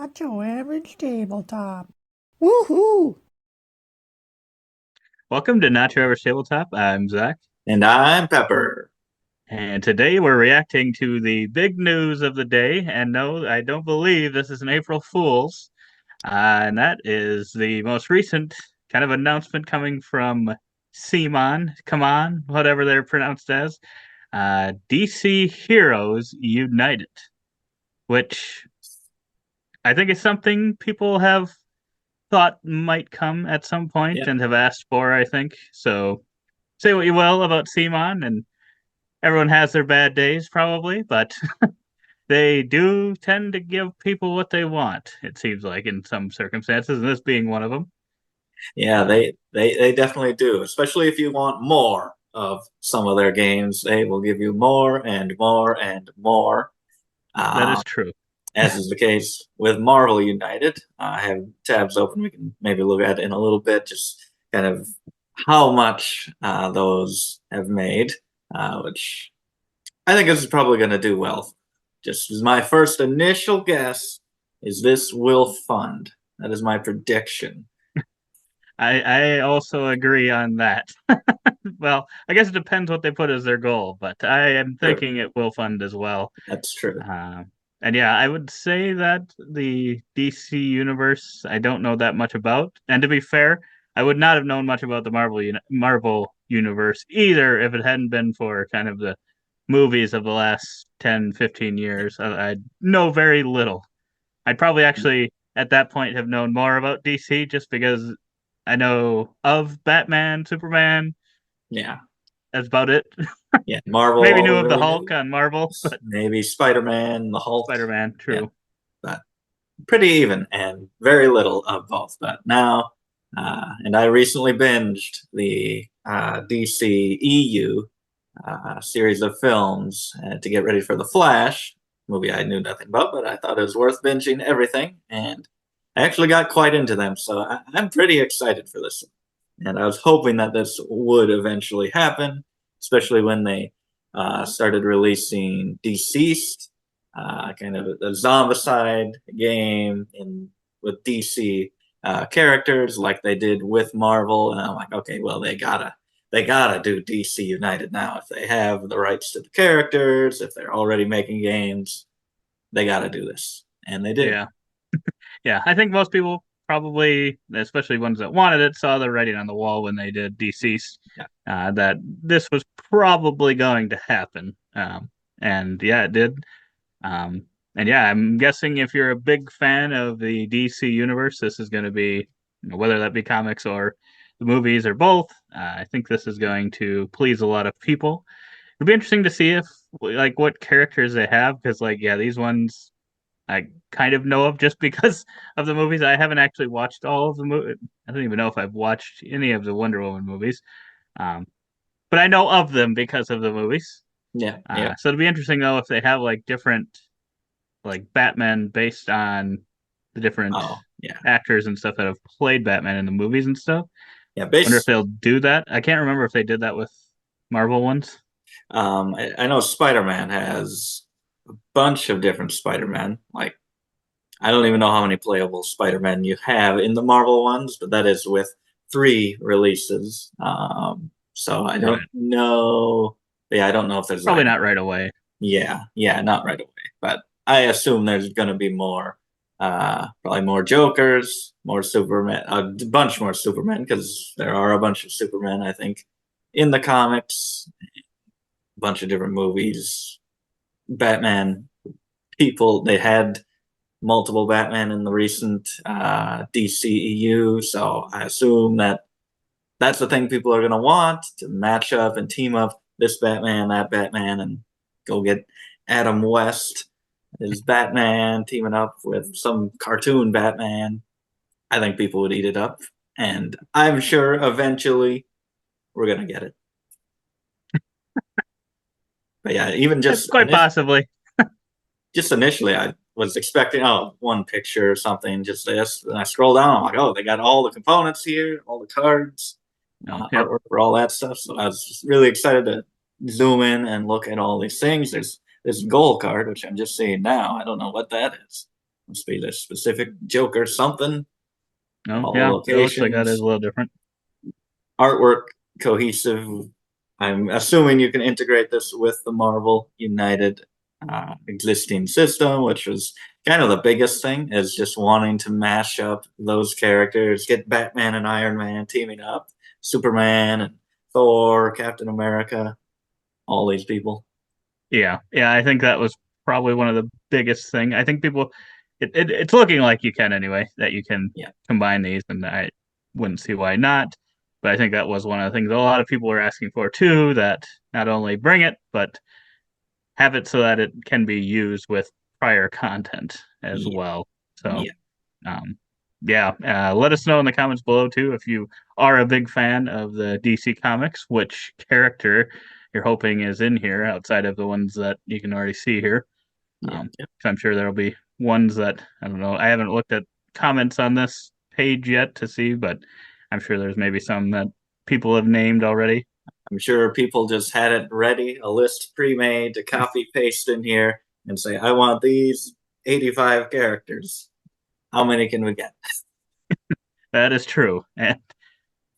Not your average tabletop. Woohoo! Welcome to Not Your Average Tabletop. I'm Zach, And I'm Pepper. and today we're reacting to the big news of the day. And no, I don't believe this is an April Fool's. And that is the most recent kind of announcement coming from CMON, come on, whatever they're pronounced as, DC Heroes United, which I think is something people have thought might come at some point Yeah, and have asked for, I think. So say what you will about CMON, and everyone has their bad days probably, but they do tend to give people what they want, it seems like, in some circumstances, and this being one of them. yeah, they definitely do. Especially if you want more of some of their games, they will give you more and more and more. That Uh, is true. as is the case with Marvel United. I have tabs open. We can maybe look at it in a little bit, just kind of how much those have made, which I think is probably going to do well. Just as my first initial guess is this will fund. That is my prediction. I also agree on that. Well, I guess it depends what they put as their goal, but I am True. thinking it will fund as well. That's true. Uh, and yeah, I would say that the DC universe I don't know that much about. And to be fair, I would not have known much about the Marvel universe either if it hadn't been for kind of the movies of the last 10, 15 years. I know very little. I'd probably actually at that point have known more about DC just because I know of Batman, Superman. Yeah. That's about it. Yeah. Marvel, Maybe all knew we of the really Hulk knew. on Marvel, but Maybe Spider-Man, the Hulk. Spider-Man, Yeah. true. But pretty even and very little of both. But now, and I recently binged the DC EU series of films to get ready for The Flash, movie I knew nothing about, but I thought it was worth binging everything. And I actually got quite into them. So I'm pretty excited for this. And I was hoping that this would eventually happen, especially when they started releasing Deceased, kind of a zombicide game in with DC characters, like they did with Marvel. And I'm like, okay, well, they gotta do DC United now. If they have the rights to the characters, if they're already making games, they gotta do this, and they did. Yeah. Yeah. I think most people probably, especially ones that wanted it, saw the writing on the wall when they did Deceased, Yeah, that this was probably going to happen. And yeah, it did. Um, and yeah, I'm guessing if you're a big fan of the DC universe, this is going to be, whether that be comics or the movies or both, I think this is going to please a lot of people. It'll be interesting to see if, like, what characters they have, because, like, yeah, these ones I kind of know of just because of the movies. I haven't actually watched all of the movies. I don't even know if I've watched any of the Wonder Woman movies. Um, but I know of them because of the movies. yeah, yeah. So it'll be interesting though if they have like different like Batman based on the different Oh, yeah, actors and stuff that have played Batman in the movies and stuff. yeah. Wonder if they'll do that. I can't remember if they did that with Marvel ones. I know Spider-Man has a bunch of different Spider-Man. Like, I don't even know how many playable Spider-Man you have in the Marvel ones, but that is with 3 releases. So I don't Right. know. Yeah, I don't know if there's Probably like, not right away. yeah, not right away, but I assume there's going to be more, probably more Jokers, more Superman, a bunch more Superman, because there are a bunch of Superman, I think, in the comics, a bunch of different movies. Batman people, they had multiple Batman in the recent DCEU, so I assume that that's the thing people are going to want to match up and team up this Batman, that Batman, and go get Adam West as Batman teaming up with some cartoon Batman. I think people would eat it up, and I'm sure eventually we're going to get it. But yeah, even Quite possibly. just initially, I was expecting, oh, one picture or something, just this. And I scroll down, I'm like, oh, they got all the components here, all the cards, No. Yep. artwork for all that stuff. So I was just really excited to zoom in and look at all these things. There's this goal card, which I'm just seeing now. I don't know what that is. Must be the specific joke or something. No, All yeah, it looks like that is locations, a little different. artwork cohesive. I'm assuming you can integrate this with the Marvel United existing system, which was kind of the biggest thing, is just wanting to mash up those characters, get Batman and Iron Man teaming up, Superman and Thor, Captain America, all these people. Yeah, I think that was probably one of the biggest thing. I think people, it's looking like you can anyway, that you can Yeah, combine these, and I wouldn't see why not. But I think that was one of the things a lot of people were asking for too, that not only bring it, but have it so that it can be used with prior content as yeah, well. So, yeah. um, yeah, let us know in the comments below too if you are a big fan of the DC Comics, which character you're hoping is in here outside of the ones that you can already see here. Yeah, 'Cause I'm sure there'll be ones that I don't know. I haven't looked at comments on this page yet to see, but I'm sure there's maybe some that people have named already. I'm sure people just had it ready, a list pre-made to copy paste in here and say, I want these 85 characters. How many can we get? That is true. And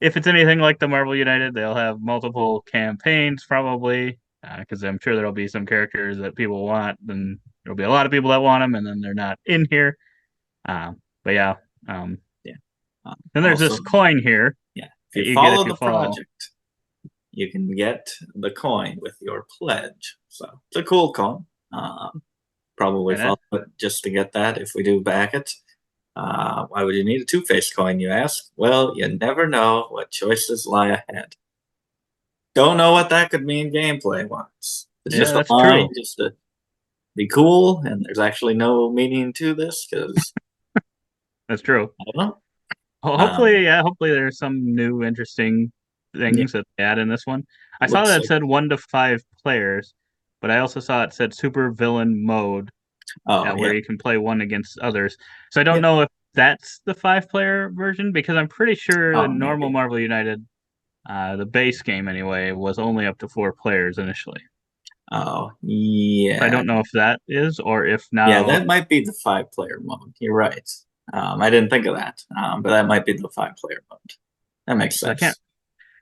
if it's anything like the Marvel United, they'll have multiple campaigns probably, because I'm sure there'll be some characters that people want, and there'll be a lot of people that want them, and then they're not in here. But yeah, Yeah. then there's Also, this coin here yeah, if that you you get if follow you the follow. project, you can get the coin with your pledge. So it's a cool coin. Probably And that, follow it just to get that if we do back it. Why would you need a two-faced coin, you ask? Well, you never know what choices lie ahead. Don't know what that could mean gameplay-wise. It's yeah, just a that's line true. just to be cool, and there's actually no meaning to this because That's true. I don't know. Hopefully, yeah, hopefully there's some new interesting Yeah, things that they add in this one. I saw looks that it like said 1 to 5 players, but I also saw it said super villain mode, oh where yeah, you can play one against others. So I don't yeah. know if that's the 5 player version because I'm pretty sure the Oh normal maybe. Marvel United, the base game anyway, was only up to 4 players initially. Oh So I yeah, don't know if that is or if yeah. now. That might be the five-player mode. You're right. I didn't think of that, but that might be the five-player mode. That makes 'Cause I can't sense.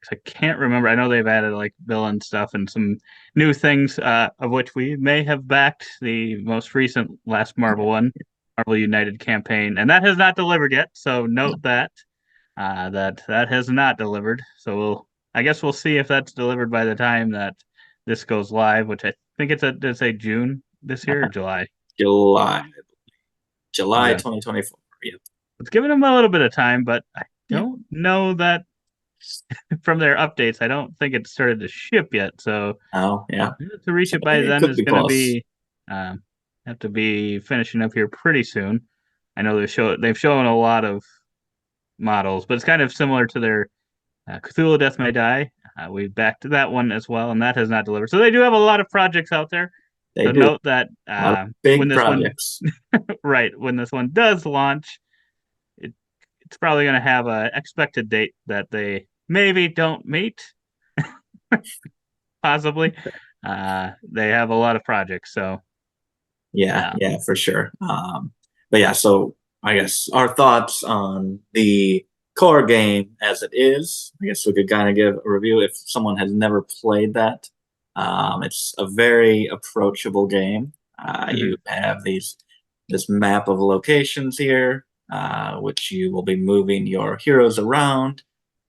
'cause I can't remember. I know they've added like villain stuff and some new things, of which we may have backed the most recent last Marvel one, Marvel United campaign, and that has not delivered yet. So No. note that that has not delivered. So I guess we'll see if that's delivered by the time that this goes live, which I think it's did it say June this year or July? July, July Okay. 2024. Yep. It's giving them a little bit of time, but I Yeah. don't know that from their updates. I don't think it started to ship yet. So Oh, yeah. to reach So it by it then could is be going to close. be have to be finishing up here pretty soon. I know they've shown a lot of models, but it's kind of similar to their Cthulhu Death May Die. We backed that one as well, and that has not delivered. So they do have a lot of projects out there. They So do note that a lot of when big this one, projects. right, when this one does launch, it, it's probably going to have a expected date that they maybe don't meet, possibly. They have a lot of projects, so Yeah, yeah. yeah, for sure. But yeah, so I guess our thoughts on the core game as it is. I guess we could kind of give a review if someone has never played that. It's a very approachable game. Mhm. You have this map of locations here, which you will be moving your heroes around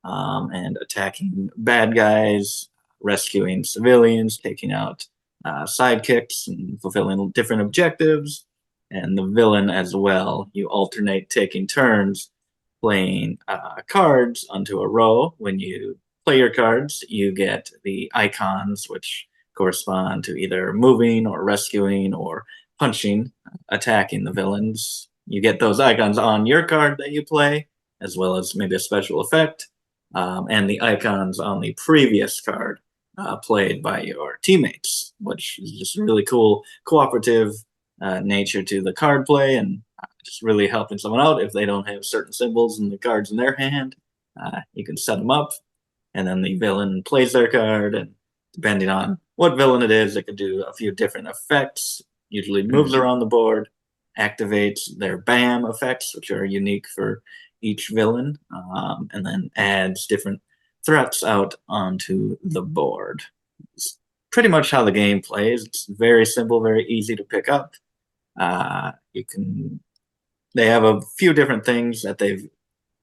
and attacking bad guys, rescuing civilians, taking out sidekicks and fulfilling different objectives, and the villain as well. You alternate taking turns playing cards onto a row. When you play your cards, you get the icons, which correspond to either moving or rescuing or punching, attacking the villains. You get those icons on your card that you play, as well as maybe a special effect, and the icons on the previous card played by your teammates, which is just really cool cooperative nature to the card play and just really helping someone out if they don't have certain symbols in the cards in their hand. You can set them up, and then the villain plays their card, and depending on what villain it is, it could do a few different effects, usually moves Mhm. around the board. activates their BAM effects, which are unique for each villain, and then adds different threats out onto the board. It's pretty much how the game plays. It's very simple, very easy to pick up. They have a few different things that they've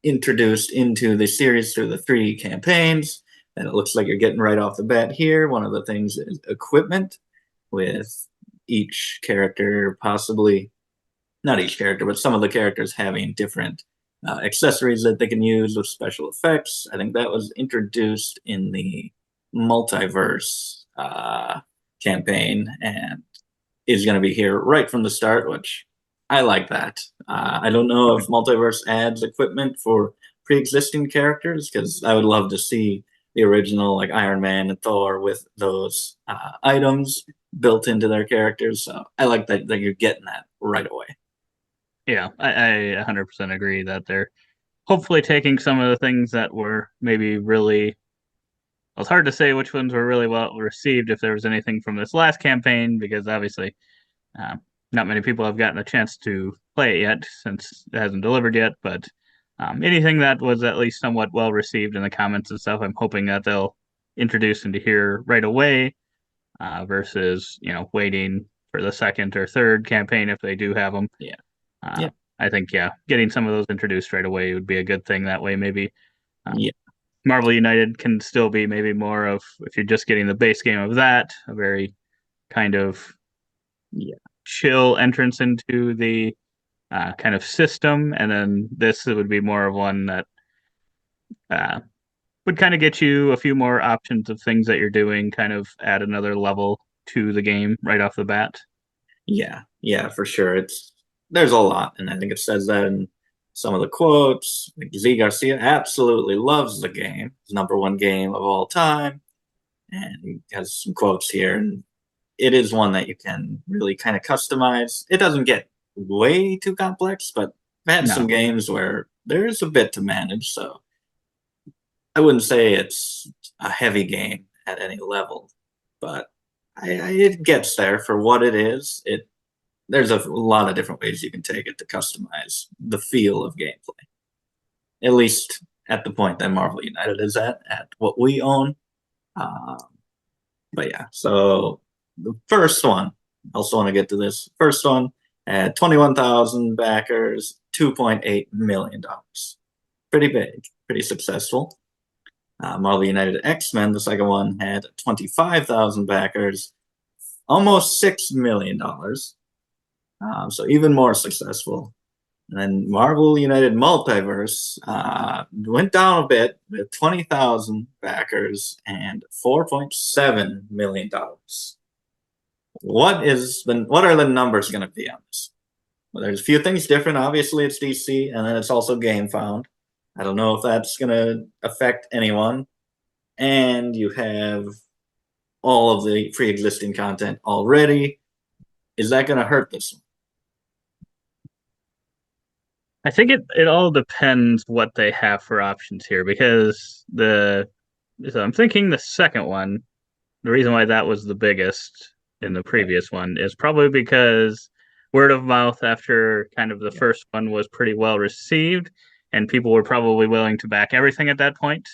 introduced into the series through the 3 campaigns, and it looks like you're getting right off the bat here. One of the things is equipment, with each character possibly, not each character, but some of the characters having different accessories that they can use with special effects. I think that was introduced in the multiverse campaign and is going to be here right from the start, which I like that. I don't know if multiverse adds equipment for pre-existing characters, because I would love to see the original like Iron Man and Thor with those items built into their characters. So I like that you're getting that right away. Yeah, I 100% agree that they're hopefully taking some of the things that were maybe really. Well, it's hard to say which ones were really well received if there was anything from this last campaign, because obviously not many people have gotten a chance to play it yet since it hasn't delivered yet. But anything that was at least somewhat well received in the comments and stuff, I'm hoping that they'll introduce into here right away, versus waiting for the second or third campaign if they do have them. Yeah. Yeah. I think getting some of those introduced right away would be a good thing. That way, maybe Yeah. Marvel United can still be maybe more of, if you're just getting the base game of that, a very kind of chill entrance into the kind of system, and then this would be more of one that would kind of get you a few more options of things that you're doing, kind of add another level to the game right off the bat. Yeah, for sure. There's a lot, and I think it says that in some of the quotes. Like Z Garcia absolutely loves the game. It's #1 game of all time, and he has some quotes here. And it is one that you can really kind of customize. It doesn't get way too complex, but I've had some games where there's a bit to manage. So I wouldn't say it's a heavy game at any level, but it gets there for what it is. There's a lot of different ways you can take it to customize the feel of gameplay. At least at the point that Marvel United is at what we own. But yeah, so the first one, I also want to get to this. First one had 21,000 backers, $2.8 million. Pretty big, pretty successful. Marvel United X-Men, the second one, had 25,000 backers, almost $6 million. So even more successful. And then Marvel United Multiverse went down a bit with 20,000 backers and $4.7 million. What are the numbers going to be on this? Well, there's a few things different. Obviously, it's DC, and then it's also GameFound. I don't know if that's going to affect anyone. And you have all of the pre-existing content already. Is that going to hurt this one? I think it all depends what they have for options here, because so I'm thinking the second one, the reason why that was the biggest in the previous one is probably because word of mouth after kind of the first one was pretty well received, and people were probably willing to back everything at that point.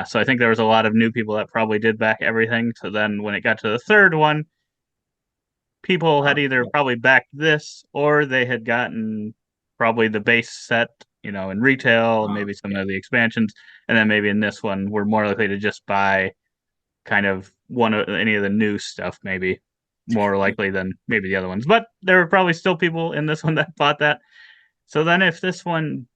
So I think there was a lot of new people that probably did back everything. So then when it got to the third one, people had either probably backed this, or they had gotten probably the base set, in retail, maybe some of the expansions, and then maybe in this one we're more likely to just buy kind of any of the new stuff, maybe more likely than maybe the other ones. But there were probably still people in this one that bought that. So then if this one,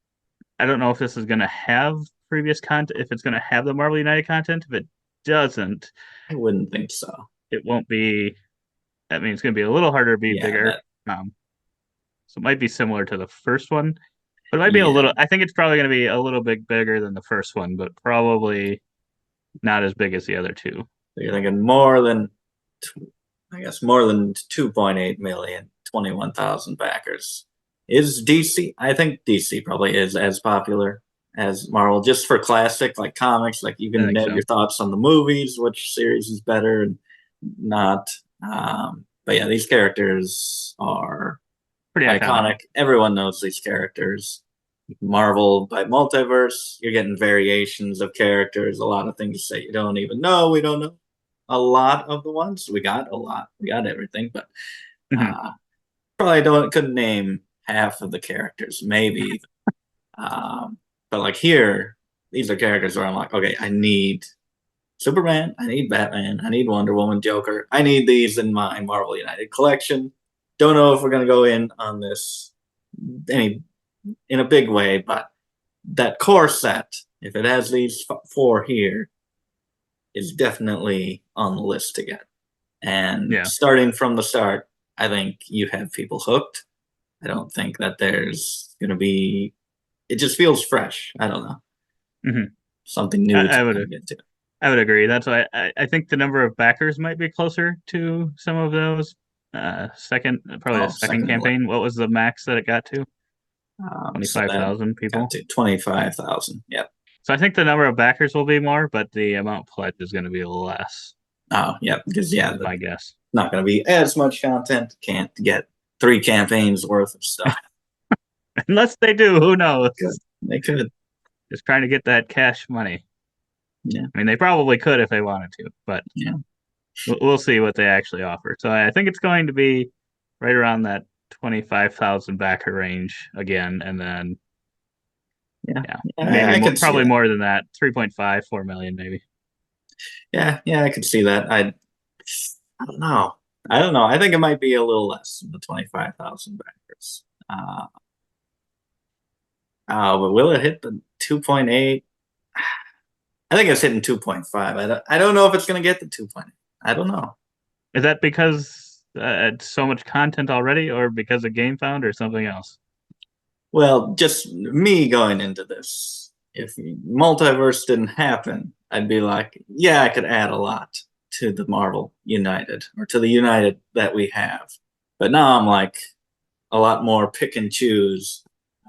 I don't know if this is going to have previous content, if it's going to have the Marvel United content. If it doesn't, I wouldn't think so. It won't be. I mean, it's going to be a little harder to be bigger. So it might be similar to the first one, but it might be a little. I think it's probably going to be a little bit bigger than the first one, but probably not as big as the other two. So you're thinking more than 2.8 million, 21,000 backers. Is DC? I think DC probably is as popular as Marvel, just for classic like comics. Like you can have your thoughts on the movies, which series is better and not. But yeah, these characters are Pretty iconic. Everyone knows these characters. Marvel by multiverse, you're getting variations of characters, a lot of things that you don't even know. We don't know a lot of the ones. We got a lot. We got everything, but probably couldn't name half of the characters, maybe. But like here, these are characters where I'm like, okay, I need Superman, I need Batman, I need Wonder Woman, Joker. I need these in my Marvel United collection. Don't know if we're gonna go in on this in a big way, but that core set, if it has these four here, is definitely on the list to get. And starting from the start, I think you have people hooked. I don't think that there's gonna be. It just feels fresh. I don't know. Something new to get to. I would agree. That's why I think the number of backers might be closer to some of those. Second campaign. What was the max that it got to? 25,000 people. 25,000. Yep. So I think the number of backers will be more, but the amount pledged is going to be less. Oh, yeah, because my guess. Not going to be as much content. Can't get 3 campaigns worth of stuff. Unless they do, who knows? They could. Just trying to get that cash money. Yeah. I mean, they probably could if they wanted to, but yeah, we'll see what they actually offer. So I think it's going to be right around that 25,000 backer range again, and then maybe probably more than that, 3.5, 4 million maybe. Yeah, I could see that. I don't know. I think it might be a little less than the 25,000 backers. But will it hit the 2.8? I think it's hitting 2.5. I don't know if it's going to get the 2.8. I don't know. Is that because it's so much content already, or because of GameFound, or something else? Well, just me going into this. If multiverse didn't happen, I'd be like, yeah, I could add a lot to the Marvel United, or to the United that we have. But now I'm like, a lot more pick and choose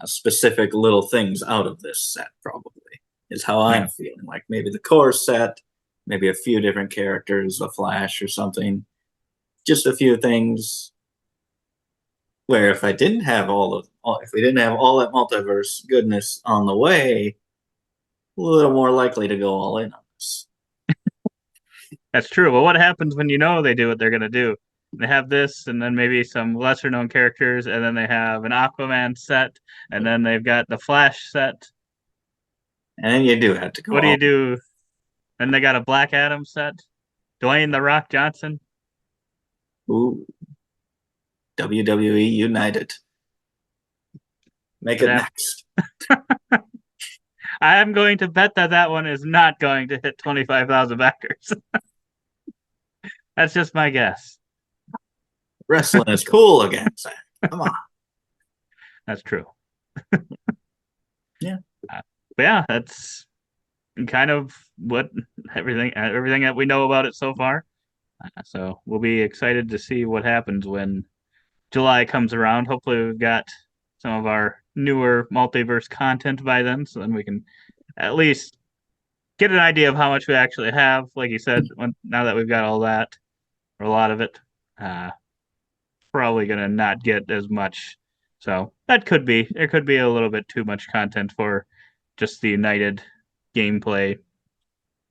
specific little things out of this set, probably, is how I'm feeling. Like maybe the core set, maybe a few different characters, a Flash or something. Just a few things where if we didn't have all that multiverse goodness on the way, a little more likely to go all in on this. That's true. But what happens when you know they do what they're going to do? They have this, and then maybe some lesser known characters, and then they have an Aquaman set, and then they've got the Flash set. And then you do have to go. What do you do? Then they got a Black Adam set. Dwayne "The Rock" Johnson. Ooh. WWE United. Make it next. I am going to bet that one is not going to hit 25,000 backers. That's just my guess. Wrestling is cool again, Zach. Come on. That's true. Yeah. But yeah, that's kind of what everything that we know about it so far. So we'll be excited to see what happens when July comes around. Hopefully we've got some of our newer multiverse content by then, so then we can at least get an idea of how much we actually have. Like you said, now that we've got all that, or a lot of it, probably gonna not get as much. So there could be a little bit too much content for just the United gameplay.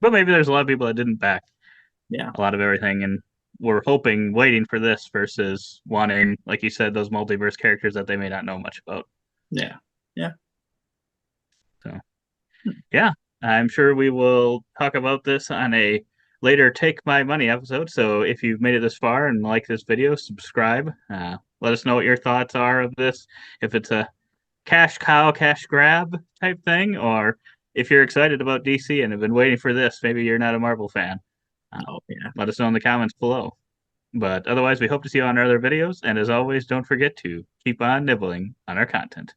But maybe there's a lot of people that didn't back a lot of everything, and we're waiting for this versus wanting, like you said, those multiverse characters that they may not know much about. Yeah. So, yeah, I'm sure we will talk about this on a later Take My Money episode. So if you've made it this far and like this video, subscribe. Let us know what your thoughts are of this. If it's a cash cow, cash grab type thing, or if you're excited about DC and have been waiting for this, maybe you're not a Marvel fan. Let us know in the comments below. But otherwise, we hope to see you on our other videos. And as always, don't forget to keep on nibbling on our content.